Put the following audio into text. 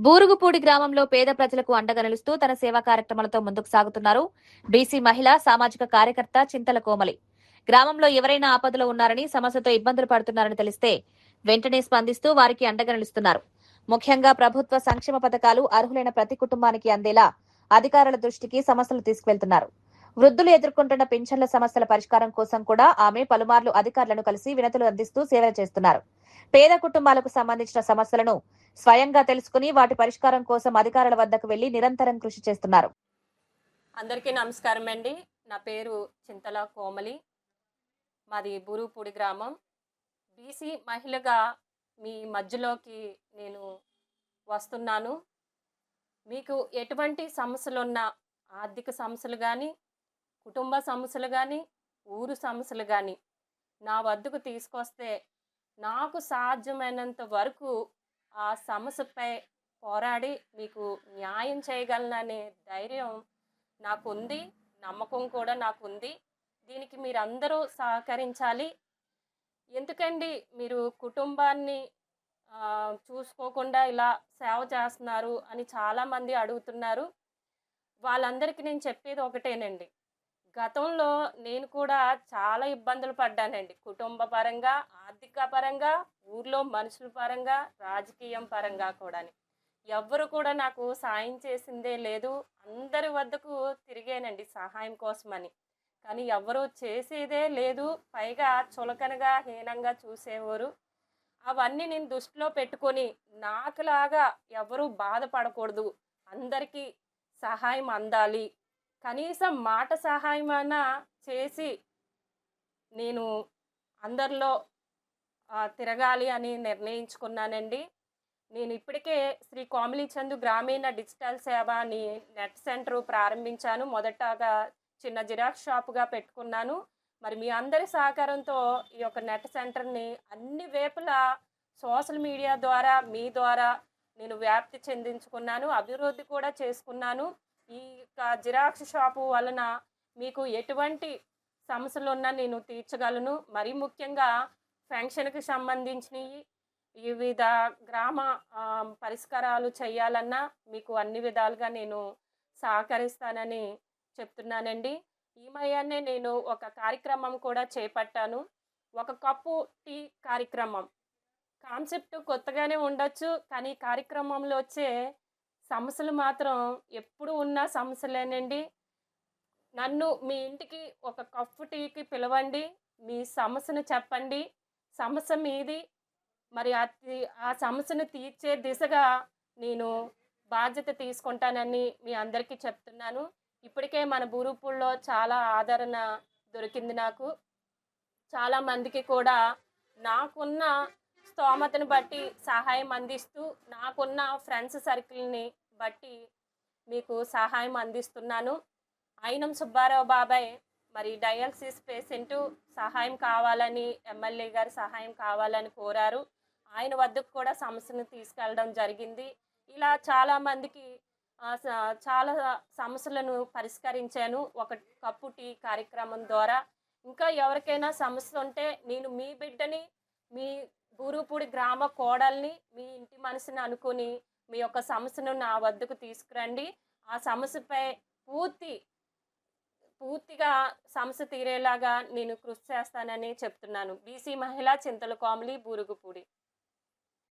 బూరుగుపూడి గ్రామంలో పేద ప్రజలకు అండగా నిలుస్తూ తన సేవా కార్యక్రమాలతో ముందుకు సాగుతున్నారు బీసీ మహిళ సామాజిక కార్యకర్త చింతల కోమలి. గ్రామంలో ఎవరైనా ఆపదలో ఉన్నారని, సమస్యతో ఇబ్బందులు పడుతున్నారని తెలిస్తే వెంటనే స్పందిస్తూ వారికి అండగా నిలుస్తున్నారు. ముఖ్యంగా ప్రభుత్వ సంక్షేమ పథకాలు అర్హులైన ప్రతి కుటుంబానికి అందేలా అధికారుల దృష్టికి సమస్యలు తీసుకువెళ్తున్నారు. వృద్ధులు ఎదుర్కొంటున్న పింఛన్ల సమస్యల పరిష్కారం కోసం కూడా ఆమె పలుమార్లు అధికారులను కలిసి వినతులు అందిస్తూ సేవలు చేస్తున్నారు. పేద కుటుంబాలకు సంబంధించిన సమస్యలను స్వయంగా తెలుసుకుని వాటి పరిష్కారం కోసం అధికారుల వద్దకు వెళ్లి నిరంతరం కృషి చేస్తున్నారు. అందరికీ నమస్కారం అండి. నా పేరు చింతల కోమలి. మాది బూరుగుపూడి గ్రామం. బీసీ మహిళగా మీ మధ్యలోకి నేను వస్తున్నాను. మీకు ఎటువంటి సమస్యలున్నా, ఆర్థిక సమస్యలు కానీ, కుటుంబ సమస్యలు కానీ, ఊరు సమస్యలు కానీ నా వద్దకు తీసుకొస్తే నాకు సాధ్యమైనంత వరకు ఆ సమస్యపై పోరాడి మీకు న్యాయం చేయగలననే ధైర్యం నాకుంది. నమ్మకం కూడా నాకుంది. దీనికి మీరందరూ సహకరించాలి. ఎందుకండి మీరు కుటుంబాన్ని చూసుకోకుండా ఇలా సేవ చేస్తున్నారు అని చాలామంది అడుగుతున్నారు. వాళ్ళందరికీ నేను చెప్పేది ఒకటేనండి. గతంలో నేను కూడా చాలా ఇబ్బందులు పడ్డానండి. కుటుంబ పరంగా, ఆర్థిక పరంగా, ఊర్లో మనుషుల పరంగా, రాజకీయం పరంగా కూడాని. ఎవ్వరు కూడా నాకు సాయం చేసిందే లేదు. అందరి వద్దకు తిరిగానండి సహాయం కోసమని. కానీ ఎవ్వరూ చేసేదే లేదు. పైగా చులకనగా, హీనంగా చూసేవారు. అవన్నీ నేను దృష్టిలో పెట్టుకొని నాకులాగా ఎవరూ బాధపడకూడదు. అందరికీ సహాయం అందాలి. కనీసం మాట సహాయమైనా చేసి నేను అందరిలో తిరగాలి అని నిర్ణయించుకున్నానండి. నేను ఇప్పటికే శ్రీ కోమలి చందు గ్రామీణ డిజిటల్ సేవ అని నెట్ సెంటర్ ప్రారంభించాను. మొదటగా చిన్న జిరాక్స్ షాపుగా పెట్టుకున్నాను. మరి మీ అందరి సహకారంతో ఈ యొక్క నెట్ సెంటర్ని అన్ని వేపులా సోషల్ మీడియా ద్వారా, మీ ద్వారా నేను వ్యాప్తి చెందించుకున్నాను, అభివృద్ధి కూడా చేసుకున్నాను. ఈ జిరాక్స్ షాపు వలన మీకు ఎటువంటి సమస్యలున్నా నేను తీర్చగలను. మరీ ముఖ్యంగా ఫంక్షన్కి సంబంధించినవి, వివిధ గ్రామ పరిష్కారాలు చేయాలన్నా మీకు అన్ని విధాలుగా నేను సహకరిస్తానని చెప్తున్నానండి. ఈ మధ్యనే నేను ఒక కార్యక్రమం కూడా చేపట్టాను. ఒక కప్పు టీ కార్యక్రమం. కాన్సెప్ట్ కొత్తగానే ఉండొచ్చు, కానీ కార్యక్రమంలో వచ్చే సమస్యలు మాత్రం ఎప్పుడు ఉన్న సమస్యలేనండి. నన్ను మీ ఇంటికి ఒక కప్పు టీకి పిలవండి. మీ సమస్యను చెప్పండి. సమస్య మీది. మరి ఆ సమస్యను తీర్చే దిశగా నేను బాధ్యత తీసుకుంటానని మీ అందరికీ చెప్తున్నాను. ఇప్పటికే మన బూరుగుపూడిలో చాలా ఆదరణ దొరికింది నాకు. చాలామందికి కూడా నాకున్న స్తోమతను బట్టి సహాయం అందిస్తూ, నాకున్న ఫ్రెండ్స్ సర్కిల్ని బట్టి మీకు సహాయం అందిస్తున్నాను. అయినం సుబ్బారావు బాబాయ్ మరి డయాలసిస్ పేషెంటు సహాయం కావాలని, ఎమ్మెల్యే గారి సహాయం కావాలని కోరారు. ఆయన వద్దకు కూడా సమస్యను తీసుకెళ్ళడం జరిగింది. ఇలా చాలామందికి చాలా సమస్యలను పరిష్కరించాను ఒక కప్పు టీ కార్యక్రమం ద్వారా. ఇంకా ఎవరికైనా సమస్య ఉంటే నేను మీ బిడ్డని, మీ బూరుగుపూడి గ్రామ కోడల్ని, మీ ఇంటి మనిషిని అనుకుని మీ యొక్క సమస్యను నా వద్దకు తీసుకురండి. ఆ సమస్యపై పూర్తిగా సమస్య తీరేలాగా నేను కృషి చేస్తానని చెప్తున్నాను. బీసీ మహిళ చింతల కోమలి, బూరుగుపూడి.